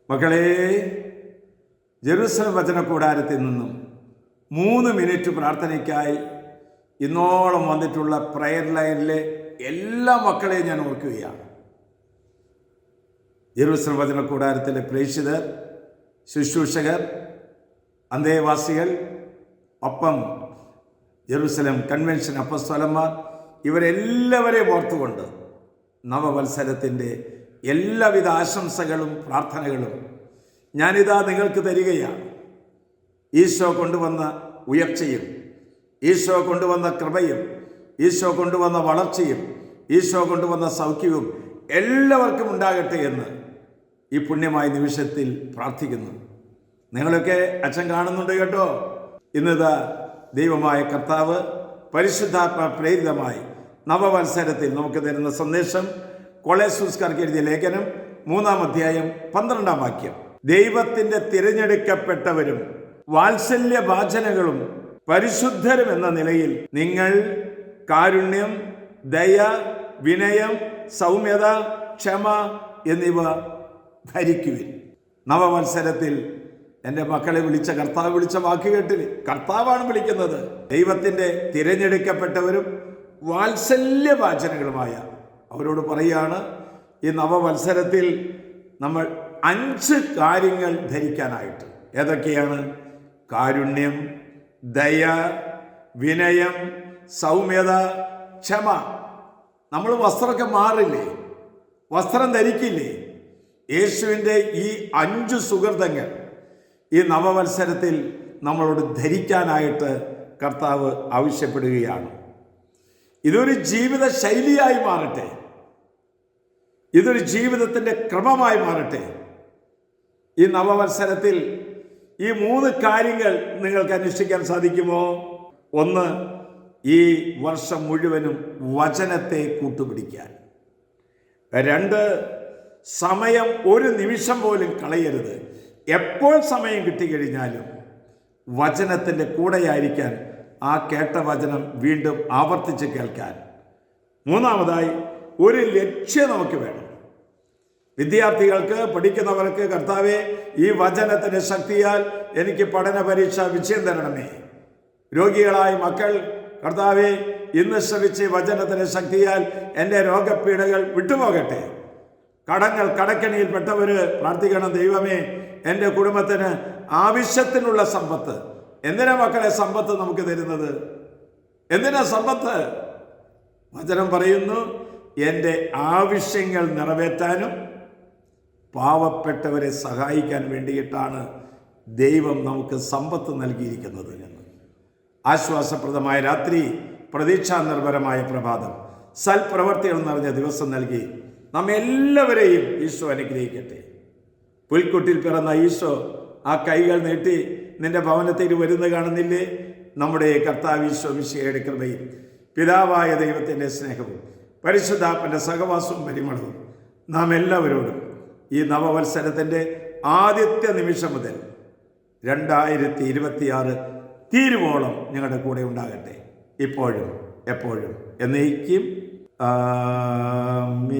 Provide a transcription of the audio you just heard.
മക്കളെ, ജെറുസലേം വചന കൂടാരത്തിൽ നിന്നും 3 മിനിറ്റ് പ്രാർത്ഥനയ്ക്കായി ഇന്നോളം വന്നിട്ടുള്ള പ്രയർ ലൈനിലെ എല്ലാ മക്കളെയും ഞാൻ ഓർക്കുകയാണ്. ജെറുസലേം വചന കൂടാരത്തിലെ പ്രേക്ഷിതർ, ശുശ്രൂഷകർ, അന്തേവാസികൾ, ഒപ്പം ജെറുസലേം കൺവെൻഷൻ അപ്പസ്തോലന്മാർ, ഇവരെല്ലാവരെയും ഓർത്തുകൊണ്ട് നവവത്സരത്തിൻ്റെ എല്ലാവിധ ആശംസകളും പ്രാർത്ഥനകളും ഞാനിതാ നിങ്ങൾക്ക് തരികയാണ്. ഈശോ കൊണ്ടുവന്ന ഉയർച്ചയും, ഈശോ കൊണ്ടുവന്ന കൃപയും, ഈശോ കൊണ്ടുവന്ന വളർച്ചയും, ഈശോ കൊണ്ടുവന്ന സൗഖ്യവും എല്ലാവർക്കും ഉണ്ടാകട്ടെ എന്ന് ഈ പുണ്യമായ നിമിഷത്തിൽ പ്രാർത്ഥിക്കുന്നു. നിങ്ങളൊക്കെ അച്ഛൻ കാണുന്നുണ്ട് കേട്ടോ. ഇന്നിതാ ദൈവമായ കർത്താവ് പരിശുദ്ധാത്മ പ്രേരിതമായി നവവത്സരത്തിൽ നമുക്ക് തരുന്ന സന്ദേശം കൊളോസ്യർക്കാർക്ക് എഴുതിയ ലേഖനം 3-ാം അധ്യായം 12-ാം വാക്യം. ദൈവത്തിൻ്റെ തിരഞ്ഞെടുക്കപ്പെട്ടവരും വാത്സല്യഭാചനകളും പരിശുദ്ധരും എന്ന നിലയിൽ നിങ്ങൾ കാരുണ്യം, ദയ, വിനയം, സൗമ്യത, ക്ഷമ എന്നിവ ധരിക്കുവിൻ. നവവത്സരത്തിൽ എൻ്റെ മക്കളെ വിളിച്ച കർത്താവ് വിളിച്ച വാക്ക് കേട്ടില്ലേ? കർത്താവാണ് വിളിക്കുന്നത്. ദൈവത്തിൻ്റെ തിരഞ്ഞെടുക്കപ്പെട്ടവരും വാത്സല്യഭാചനങ്ങളുമായ അവരോട് പറയുകയാണ്, ഈ നവവത്സരത്തിൽ നമ്മൾ 5 കാര്യങ്ങൾ ധരിക്കാനായിട്ട്. ഏതൊക്കെയാണ്? കാരുണ്യം, ദയ, വിനയം, സൗമ്യത, ക്ഷമ. നമ്മൾ വസ്ത്രമൊക്കെ മാറില്ലേ? വസ്ത്രം ധരിക്കില്ലേ? യേശുവിൻ്റെ ഈ 5 സുഹൃതങ്ങൾ ഈ നവവത്സരത്തിൽ നമ്മളോട് ധരിക്കാനായിട്ട് കർത്താവ് ആവശ്യപ്പെടുകയാണ്. ഇതൊരു ജീവിത ശൈലിയായി മാറട്ടെ, ഇതൊരു ജീവിതത്തിൻ്റെ ക്രമമായി മാറട്ടെ. ഈ നവവത്സരത്തിൽ ഈ 3 കാര്യങ്ങൾ നിങ്ങൾക്ക് അനുഷ്ഠിക്കാൻ സാധിക്കുമോ? 1, ഈ വർഷം മുഴുവനും വചനത്തെ കൂട്ടുപിടിക്കാൻ. 2, സമയം ഒരു നിമിഷം പോലും കളയരുത്. എപ്പോൾ സമയം കിട്ടിക്കഴിഞ്ഞാലും വചനത്തിൻ്റെ കൂടെയായിരിക്കാൻ, ആ കേട്ട വചനം വീണ്ടും ആവർത്തിച്ച് കേൾക്കാൻ. 3-ാമതായി ഒരു ലക്ഷ്യം നമുക്ക് വേണം. വിദ്യാർത്ഥികൾക്ക്, പഠിക്കുന്നവർക്ക്, കർത്താവേ ഈ വചനത്തിൻ്റെ ശക്തിയാൽ എനിക്ക് പഠന പരീക്ഷ വിജയം തരണമേ. രോഗികളായ മക്കൾ, കർത്താവേ ഇന്ന് ശ്രമിച്ച് വചനത്തിൻ്റെ ശക്തിയാൽ എൻ്റെ രോഗപീഠകൾ വിട്ടുപോകട്ടെ. കടക്കണിയിൽപ്പെട്ടവർ പ്രാർത്ഥിക്കണം, ദൈവമേ എൻ്റെ കുടുംബത്തിന് ആവശ്യത്തിനുള്ള സമ്പത്ത്. എന്തിനാ മക്കളെ സമ്പത്ത് നമുക്ക് തരുന്നത്? എന്തിനാ സമ്പത്ത്? വചനം പറയുന്നു, എൻ്റെ ആവശ്യങ്ങൾ നിറവേറ്റാനും പാവപ്പെട്ടവരെ സഹായിക്കാൻ വേണ്ടിയിട്ടാണ് ദൈവം നമുക്ക് സമ്പത്ത് നൽകിയിരിക്കുന്നത് എന്ന്. ആശ്വാസപ്രദമായ രാത്രി, പ്രതീക്ഷാ നിർഭരമായ പ്രഭാതം, സൽപ്രവർത്തികൾ നിറഞ്ഞ ദിവസം നൽകി നമ്മെല്ലാവരെയും ഈശോ അനുഗ്രഹിക്കട്ടെ. പുൽക്കുട്ടിൽ പിറന്ന ഈശോ ആ കൈകൾ നീട്ടി നിന്റെ ഭവനത്തിൽ വരുന്ന കാണുന്നില്ലേ? നമ്മുടെ കർത്താവ് ഈശോ മിശിഹായുടെ കൃപയും പിതാവായ ദൈവത്തിൻ്റെ സ്നേഹവും പരിശുദ്ധാത്മൻ്റെ സഹവാസവും പരിമളവും നാം എല്ലാവരോടും ഈ നവവത്സരത്തിൻ്റെ ആദ്യത്തെ നിമിഷം മുതൽ 2026 തീരുവോളം ഞങ്ങളുടെ കൂടെ ഉണ്ടാകട്ടെ, ഇപ്പോഴും എപ്പോഴും എന്നേക്കും. ആമേൻ.